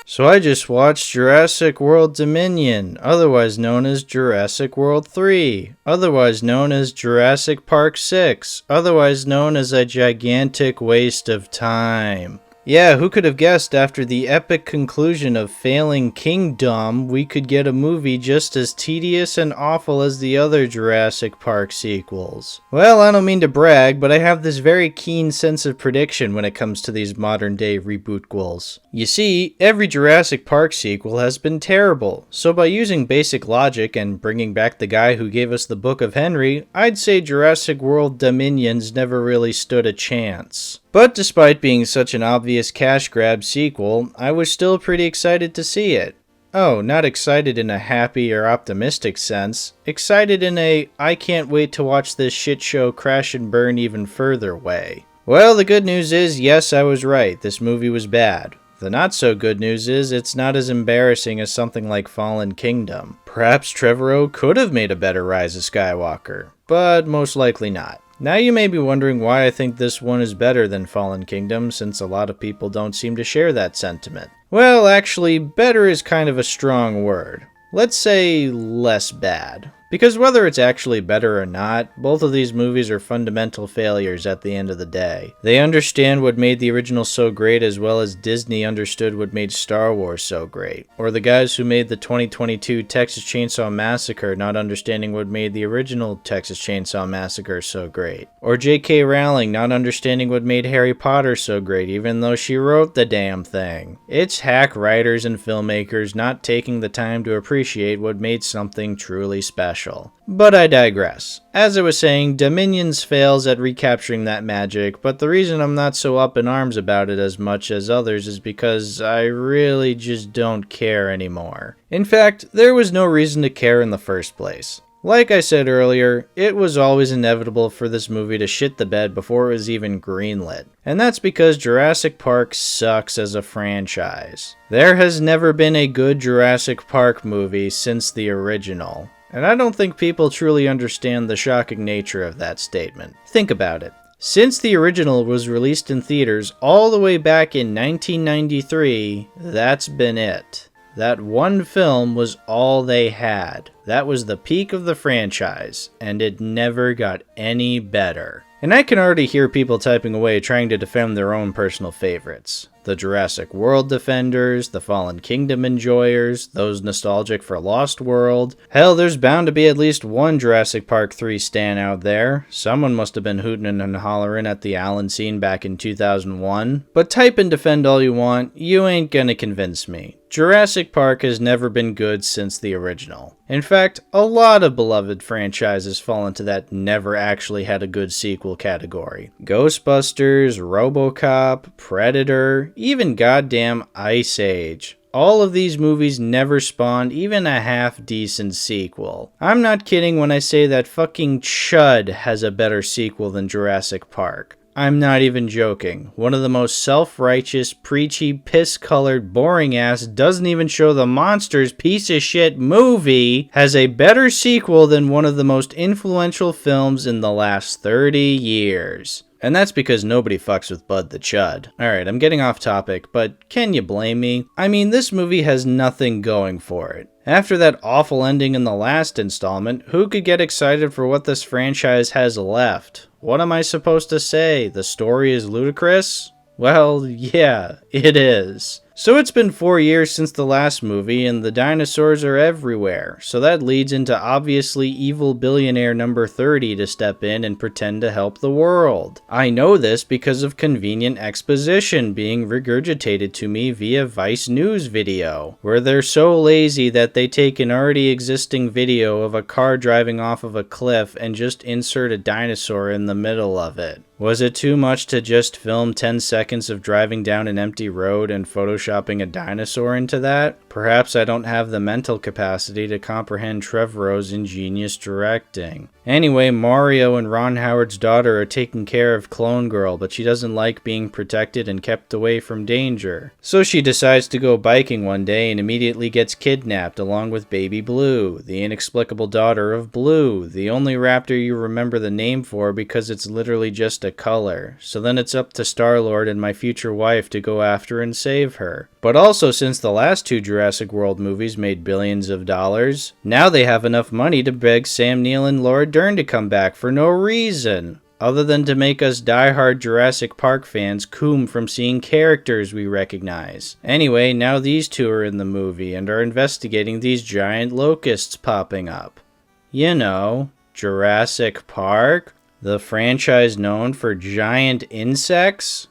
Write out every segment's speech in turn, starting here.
So I just watched Jurassic World Dominion, otherwise known as Jurassic World 3, otherwise known as Jurassic Park 6, otherwise known as a gigantic waste of time. Yeah, who could have guessed after the epic conclusion of Failing Kingdom, we could get a movie just as tedious and awful as the other Jurassic Park sequels? Well, I don't mean to brag, but I have this very keen sense of prediction when it comes to these modern-day rebootquels. You see, every Jurassic Park sequel has been terrible, so by using basic logic and bringing back the guy who gave us the Book of Henry, I'd say Jurassic World Dominion's never really stood a chance. But despite being such an obvious cash grab sequel, I was still pretty excited to see it. Oh, not excited in a happy or optimistic sense, excited in a I can't wait to watch this shit show crash and burn even further way. Well, the good news is, yes, I was right, this movie was bad. The not so good news is, it's not as embarrassing as something like Fallen Kingdom. Perhaps Trevorrow could have made a better Rise of Skywalker, but most likely not. Now you may be wondering why I think this one is better than Fallen Kingdom, since a lot of people don't seem to share that sentiment. Well, actually, better is kind of a strong word. Let's say less bad. Because whether it's actually better or not, both of these movies are fundamental failures at the end of the day. They understand what made the original so great as well as Disney understood what made Star Wars so great. Or the guys who made the 2022 Texas Chainsaw Massacre not understanding what made the original Texas Chainsaw Massacre so great. Or J.K. Rowling not understanding what made Harry Potter so great even though she wrote the damn thing. It's hack writers and filmmakers not taking the time to appreciate what made something truly special. But I digress. As I was saying, Dominions fails at recapturing that magic, but the reason I'm not so up in arms about it as much as others is because I really just don't care anymore. In fact, there was no reason to care in the first place. Like I said earlier, it was always inevitable for this movie to shit the bed before it was even greenlit. And that's because Jurassic Park sucks as a franchise. There has never been a good Jurassic Park movie since the original. And I don't think people truly understand the shocking nature of that statement. Think about it. Since the original was released in theaters all the way back in 1993, that's been it. That one film was all they had. That was the peak of the franchise, and it never got any better. And I can already hear people typing away trying to defend their own personal favorites. The Jurassic World defenders, the Fallen Kingdom enjoyers, those nostalgic for Lost World. Hell, there's bound to be at least one Jurassic Park 3 stan out there. Someone must have been hooting and hollering at the Allen scene back in 2001. But type and defend all you want, you ain't gonna convince me. Jurassic Park has never been good since the original. In fact, a lot of beloved franchises fall into that never actually had a good sequel category. Ghostbusters, RoboCop, Predator, even goddamn Ice Age. All of these movies never spawned even a half-decent sequel. I'm not kidding when I say that fucking Chud has a better sequel than Jurassic Park. I'm not even joking. One of the most self-righteous, preachy, piss-colored, boring-ass, doesn't even show the monsters piece of shit movie has a better sequel than one of the most influential films in the last 30 years. And that's because nobody fucks with Bud the Chud. Alright, I'm getting off topic, but can you blame me? I mean, this movie has nothing going for it. After that awful ending in the last installment, who could get excited for what this franchise has left? What am I supposed to say? The story is ludicrous? Well, yeah, it is. So it's been 4 years since the last movie, and the dinosaurs are everywhere, so that leads into obviously evil billionaire number 30 to step in and pretend to help the world. I know this because of convenient exposition being regurgitated to me via Vice News video, where they're so lazy that they take an already existing video of a car driving off of a cliff and just insert a dinosaur in the middle of it. Was it too much to just film 10 seconds of driving down an empty road and photoshopping a dinosaur into that? Perhaps I don't have the mental capacity to comprehend Trevorrow's ingenious directing. Anyway, Mario and Ron Howard's daughter are taking care of Clone Girl, but she doesn't like being protected and kept away from danger. So she decides to go biking one day and immediately gets kidnapped along with baby Blue, the inexplicable daughter of Blue, the only raptor you remember the name for because it's literally just a color. So then it's up to Star-Lord and my future wife to go after and save her. But also, since the last 2 Jurassic World movies made billions of dollars, now they have enough money to beg Sam Neill and Laura Dern to come back for no reason, other than to make us diehard Jurassic Park fans coom from seeing characters we recognize. Anyway, now these 2 are in the movie and are investigating these giant locusts popping up. You know, Jurassic Park? The franchise known for giant insects?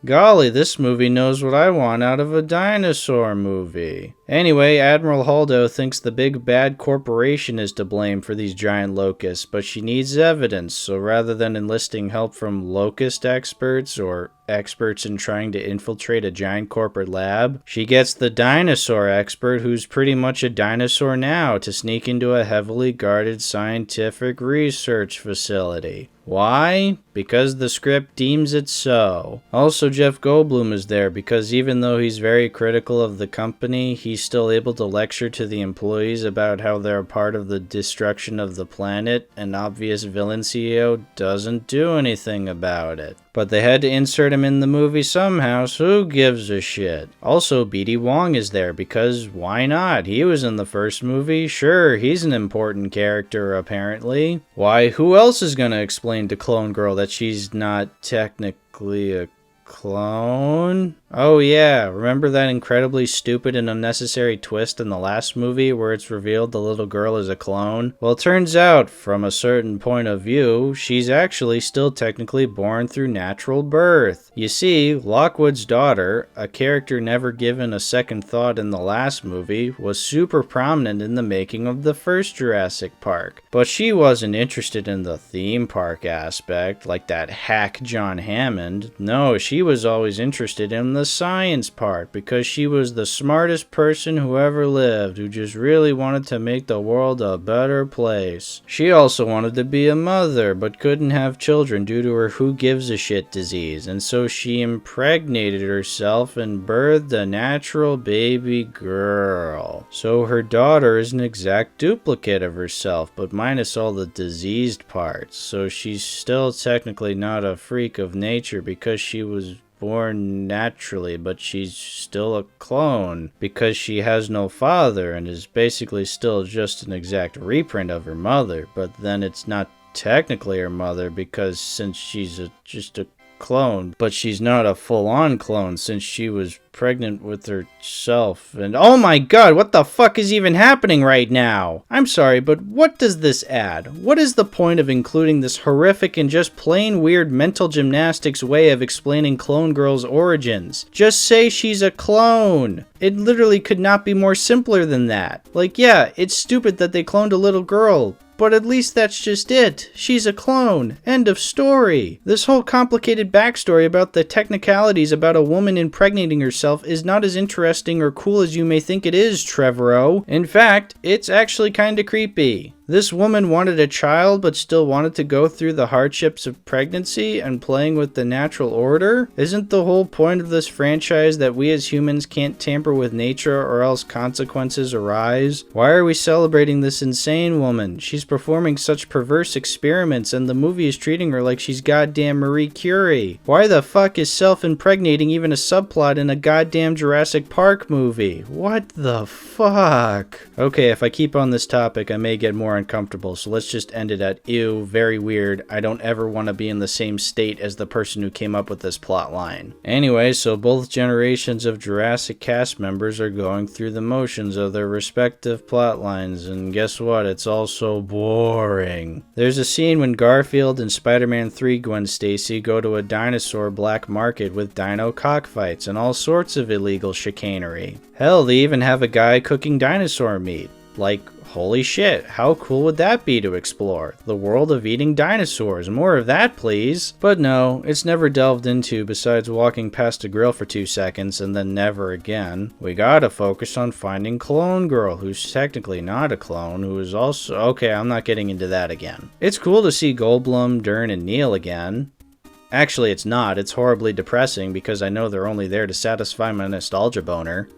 Golly, this movie knows what I want out of a dinosaur movie. Anyway, Admiral Holdo thinks the big bad corporation is to blame for these giant locusts, but she needs evidence, so rather than enlisting help from locust experts or experts in trying to infiltrate a giant corporate lab, she gets the dinosaur expert, who's pretty much a dinosaur now, to sneak into a heavily guarded scientific research facility. Why? Because the script deems it so. Also, Jeff Goldblum is there because even though he's very critical of the company, he's still able to lecture to the employees about how they're part of the destruction of the planet, and obvious villain CEO doesn't do anything about it. But they had to insert him in the movie somehow, so who gives a shit? Also, BD Wong is there because why not? He was in the first movie. Sure, he's an important character apparently. Why, who else is gonna explain to Clone Girl that she's not technically a clone? Oh yeah, remember that incredibly stupid and unnecessary twist in the last movie where it's revealed the little girl is a clone? Well, it turns out, from a certain point of view, she's actually still technically born through natural birth. You see, Lockwood's daughter, a character never given a second thought in the last movie, was super prominent in the making of the first Jurassic Park. But she wasn't interested in the theme park aspect, like that hack John Hammond. No, she was always interested in the science part, because she was the smartest person who ever lived, who just really wanted to make the world a better place. She also wanted to be a mother, but couldn't have children due to her who gives a shit disease, and so she impregnated herself and birthed a natural baby girl. So her daughter is an exact duplicate of herself, but minus all the diseased parts, so she's still technically not a freak of nature because she was born naturally, but she's still a clone because she has no father and is basically still just an exact reprint of her mother, but then it's not technically her mother because since she's just a clone, but she's not a full-on clone since she was pregnant with herself. And oh my god, what the fuck is even happening right now? I'm sorry, but what does this add? What is the point of including this horrific and just plain weird mental gymnastics way of explaining Clone Girl's origins? Just say she's a clone. It literally could not be more simpler than that. Like, yeah, it's stupid that they cloned a little girl, but at least that's just it. She's a clone. End of story. This whole complicated backstory about the technicalities about a woman impregnating herself is not as interesting or cool as you may think it is, Trevorrow. In fact, it's actually kinda creepy. This woman wanted a child but still wanted to go through the hardships of pregnancy and playing with the natural order? Isn't the whole point of this franchise that we as humans can't tamper with nature or else consequences arise? Why are we celebrating this insane woman? She's performing such perverse experiments and the movie is treating her like she's goddamn Marie Curie. Why the fuck is self-impregnating even a subplot in a goddamn Jurassic Park movie? What the fuck? Okay, if I keep on this topic, I may get more uncomfortable, so let's just end it at ew, very weird. I don't ever want to be in the same state as the person who came up with this plot line. Anyway, so both generations of Jurassic cast members are going through the motions of their respective plot lines, and guess what? It's all so boring. There's a scene when Garfield and Spider-Man 3 Gwen Stacy go to a dinosaur black market with dino cockfights and all sorts of illegal chicanery. Hell, they even have a guy cooking dinosaur meat. Like, holy shit, how cool would that be to explore? The world of eating dinosaurs. More of that, please. But no, it's never delved into besides walking past a grill for 2 seconds and then never again. We gotta focus on finding Clone Girl, who's technically not a clone, who is also... Okay, I'm not getting into that again. It's cool to see Goldblum, Dern, and Neill again. Actually, it's not. It's horribly depressing because I know they're only there to satisfy my nostalgia boner.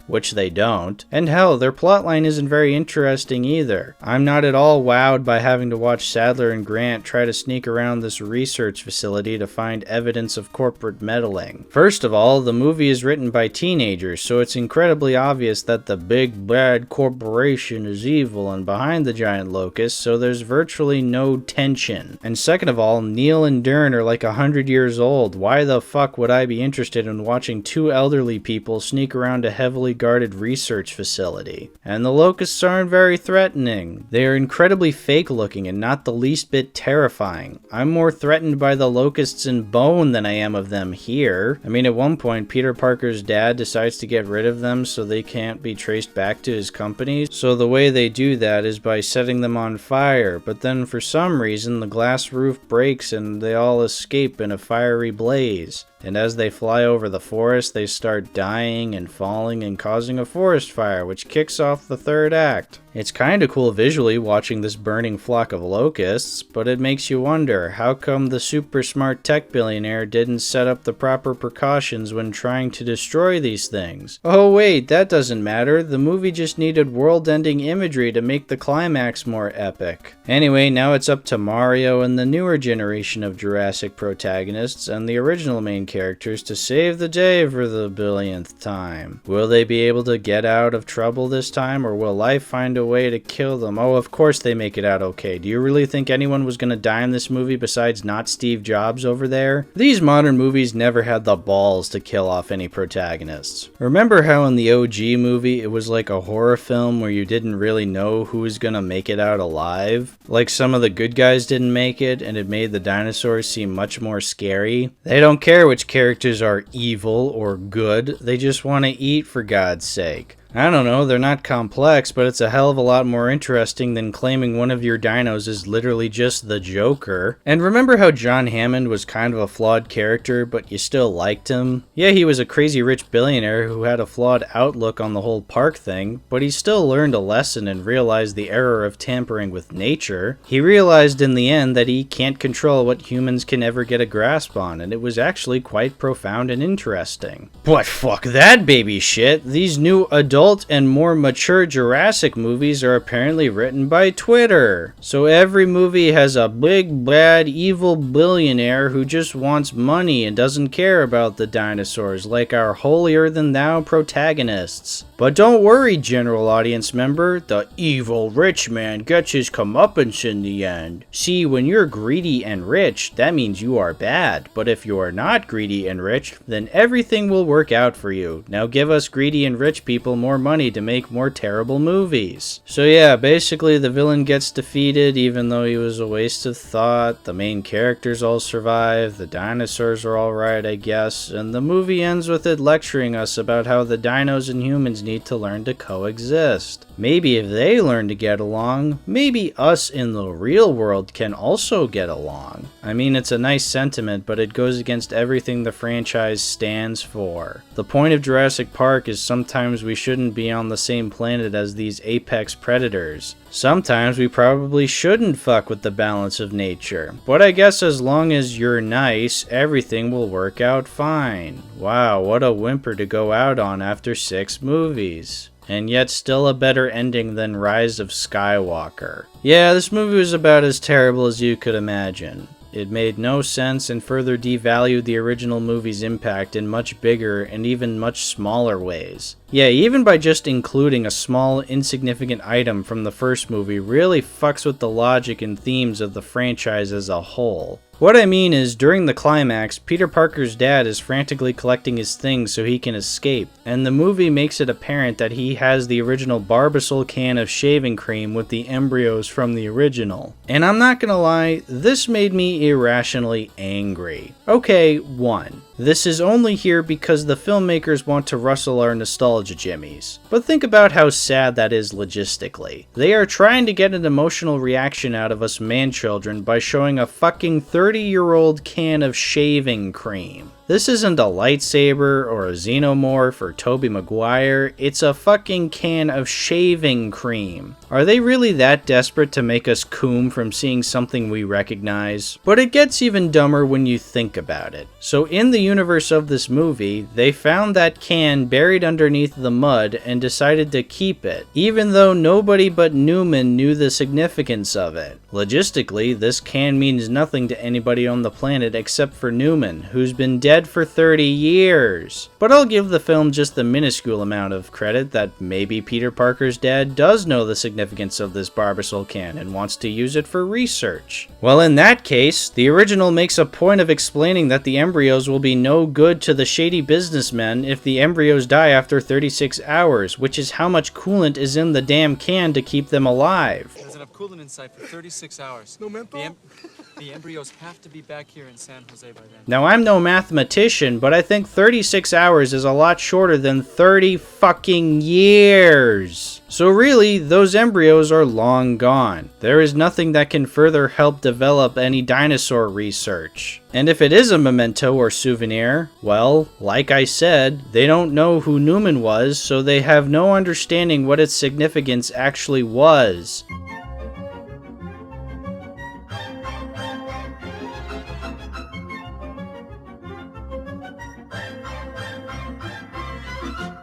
which they don't. And hell, their plotline isn't very interesting either. I'm not at all wowed by having to watch Sadler and Grant try to sneak around this research facility to find evidence of corporate meddling. First of all, the movie is written by teenagers, so it's incredibly obvious that the big bad corporation is evil and behind the giant locust, so there's virtually no tension. And second of all, Neil and Dern are like 100 years old. Why the fuck would I be interested in watching two elderly people sneak around a heavily guarded research facility? And the locusts aren't very threatening. They are incredibly fake looking and not the least bit terrifying. I'm more threatened by the locusts in Bone than I am of them here. I mean, at one point, Peter Parker's dad decides to get rid of them so they can't be traced back to his company. So the way they do that is by setting them on fire, but then for some reason the glass roof breaks and they all escape in a fiery blaze. And as they fly over the forest, they start dying and falling and causing a forest fire, which kicks off the third act. It's kinda cool visually watching this burning flock of locusts, but it makes you wonder, how come the super smart tech billionaire didn't set up the proper precautions when trying to destroy these things? Oh wait, that doesn't matter. The movie just needed world-ending imagery to make the climax more epic. Anyway, now it's up to Mario and the newer generation of Jurassic protagonists and the original main characters to save the day for the billionth time. Will they be able to get out of trouble this time, or will life find a way to kill them? Oh, of course they make it out okay. Do you really think anyone was gonna die in this movie besides not Steve Jobs over there? These modern movies never had the balls to kill off any protagonists. Remember how in the OG movie it was like a horror film where you didn't really know who was gonna make it out alive? Like some of the good guys didn't make it, and it made the dinosaurs seem much more scary. They don't care which characters are evil or good, they just want to eat, for God's sake. I don't know, they're not complex, but it's a hell of a lot more interesting than claiming one of your dinos is literally just the Joker. And remember how John Hammond was kind of a flawed character, but you still liked him? Yeah, he was a crazy rich billionaire who had a flawed outlook on the whole park thing, but he still learned a lesson and realized the error of tampering with nature. He realized in the end that he can't control what humans can ever get a grasp on, and it was actually quite profound and interesting. But fuck that baby shit, these new adult and more mature Jurassic movies are apparently written by Twitter. So every movie has a big bad evil billionaire who just wants money and doesn't care about the dinosaurs like our holier than thou protagonists. But don't worry, general audience member, the evil rich man gets his comeuppance in the end. See, when you're greedy and rich, that means you are bad, but if you are not greedy and rich, then everything will work out for you. Now give us greedy and rich people more money to make more terrible movies. So yeah, basically the villain gets defeated even though he was a waste of thought, the main characters all survive, the dinosaurs are alright I guess, and the movie ends with it lecturing us about how the dinos and humans need to learn to coexist. Maybe if they learn to get along, maybe us in the real world can also get along. I mean, it's a nice sentiment, but it goes against everything the franchise stands for. The point of Jurassic Park is sometimes we shouldn't be on the same planet as these apex predators. Sometimes we probably shouldn't fuck with the balance of nature. But I guess as long as you're nice, everything will work out fine. Wow, what a whimper to go out on after 6 movies. And yet still a better ending than Rise of Skywalker. Yeah, this movie was about as terrible as you could imagine. It made no sense and further devalued the original movie's impact in much bigger and even much smaller ways. Yeah, even by just including a small, insignificant item from the first movie really fucks with the logic and themes of the franchise as a whole. What I mean is, during the climax, Peter Parker's dad is frantically collecting his things so he can escape, and the movie makes it apparent that he has the original Barbasol can of shaving cream with the embryos from the original. And I'm not gonna lie, this made me irrationally angry. Okay, 1. This is only here because the filmmakers want to rustle our nostalgia jimmies. But think about how sad that is logistically. They are trying to get an emotional reaction out of us man-children by showing a fucking 30-year-old can of shaving cream. This isn't a lightsaber or a xenomorph or Tobey Maguire, it's a fucking can of shaving cream. Are they really that desperate to make us coom from seeing something we recognize? But it gets even dumber when you think about it. So in the universe of this movie, they found that can buried underneath the mud and decided to keep it, even though nobody but Newman knew the significance of it. Logistically, this can means nothing to anybody on the planet except for Newman, who's been dead for 30 years. But I'll give the film just the minuscule amount of credit that maybe Peter Parker's dad does know the significance of this Barbasol can and wants to use it for research. Well, in that case, the original makes a point of explaining that the embryos will be no good to the shady businessmen if the embryos die after 36 hours, which is how much coolant is in the damn can to keep them alive. There's enough coolant inside for 36 hours. No menthol? The embryos have to be back here in San Jose by then. Now, I'm no mathematician, but I think 36 hours is a lot shorter than 30 fucking years. So really, those embryos are long gone. There is nothing that can further help develop any dinosaur research. And if it is a memento or souvenir, well, like I said, they don't know who Newman was, so they have no understanding what its significance actually was.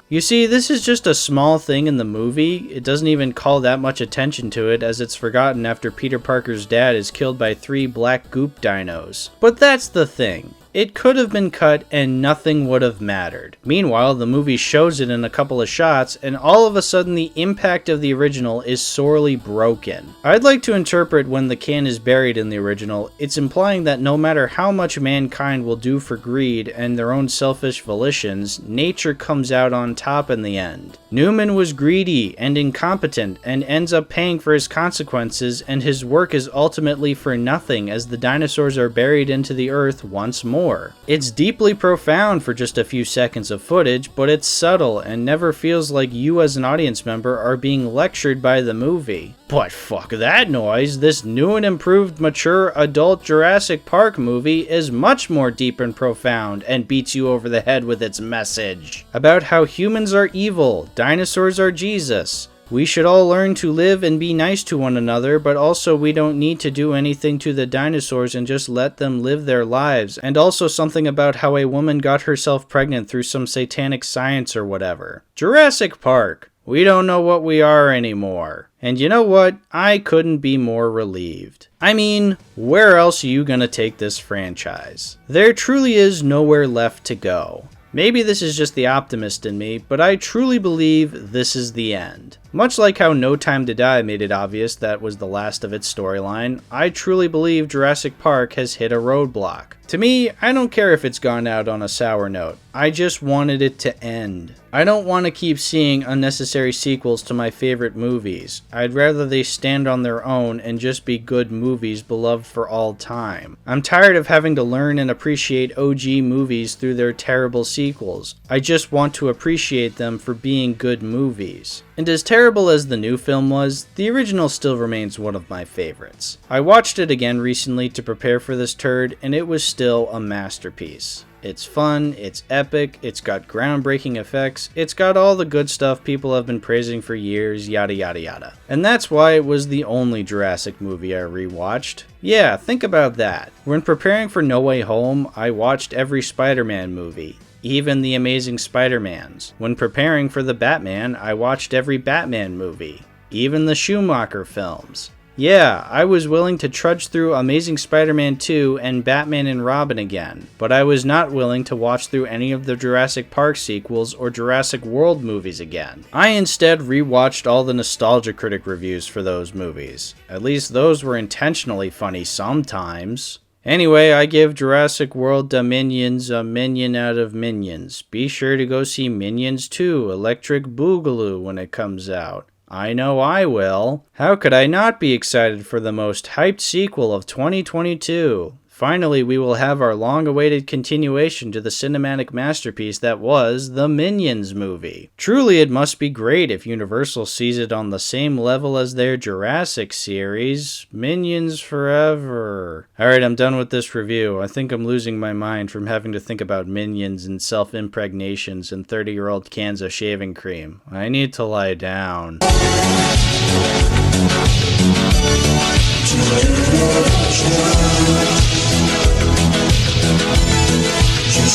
You see, this is just a small thing in the movie. It doesn't even call that much attention to it, as it's forgotten after Peter Parker's dad is killed by 3 black goop dinos. But that's the thing. It could have been cut and nothing would have mattered. Meanwhile, the movie shows it in a couple of shots, and all of a sudden the impact of the original is sorely broken. I'd like to interpret when the can is buried in the original, it's implying that no matter how much mankind will do for greed and their own selfish volitions, nature comes out on top in the end. Newman was greedy and incompetent and ends up paying for his consequences, and his work is ultimately for nothing as the dinosaurs are buried into the earth once more. It's deeply profound for just a few seconds of footage, but it's subtle and never feels like you as an audience member are being lectured by the movie. But fuck that noise, this new and improved mature adult Jurassic Park movie is much more deep and profound and beats you over the head with its message about how humans are evil, dinosaurs are Jesus. We should all learn to live and be nice to one another, but also we don't need to do anything to the dinosaurs and just let them live their lives. And also something about how a woman got herself pregnant through some satanic science or whatever. Jurassic Park. We don't know what we are anymore. And you know what? I couldn't be more relieved. I mean, where else are you gonna take this franchise? There truly is nowhere left to go. Maybe this is just the optimist in me, but I truly believe this is the end. Much like how No Time to Die made it obvious that was the last of its storyline, I truly believe Jurassic Park has hit a roadblock. To me, I don't care if it's gone out on a sour note. I just wanted it to end. I don't want to keep seeing unnecessary sequels to my favorite movies. I'd rather they stand on their own and just be good movies beloved for all time. I'm tired of having to learn and appreciate OG movies through their terrible sequels. I just want to appreciate them for being good movies. And as terrible as the new film was, the original still remains one of my favorites. I watched it again recently to prepare for this turd, and it was still a masterpiece. It's fun, it's epic, it's got groundbreaking effects, it's got all the good stuff people have been praising for years, yada yada yada. And that's why it was the only Jurassic movie I rewatched. Yeah, think about that. When preparing for No Way Home, I watched every Spider-Man movie. Even the Amazing Spider-Mans. When preparing for the Batman, I watched every Batman movie. Even the Schumacher films. Yeah, I was willing to trudge through Amazing Spider-Man 2 and Batman and Robin again, but I was not willing to watch through any of the Jurassic Park sequels or Jurassic World movies again. I instead rewatched all the Nostalgia Critic reviews for those movies. At least those were intentionally funny sometimes. Anyway, I give Jurassic World Dominions a minion out of Minions. Be sure to go see Minions 2 Electric Boogaloo when it comes out. I know I will. How could I not be excited for the most hyped sequel of 2022? Finally, we will have our long-awaited continuation to the cinematic masterpiece that was the Minions movie. Truly, it must be great if Universal sees it on the same level as their Jurassic series. Minions forever. Alright, I'm done with this review. I think I'm losing my mind from having to think about minions and self-impregnations and 30-year-old cans of shaving cream. I need to lie down.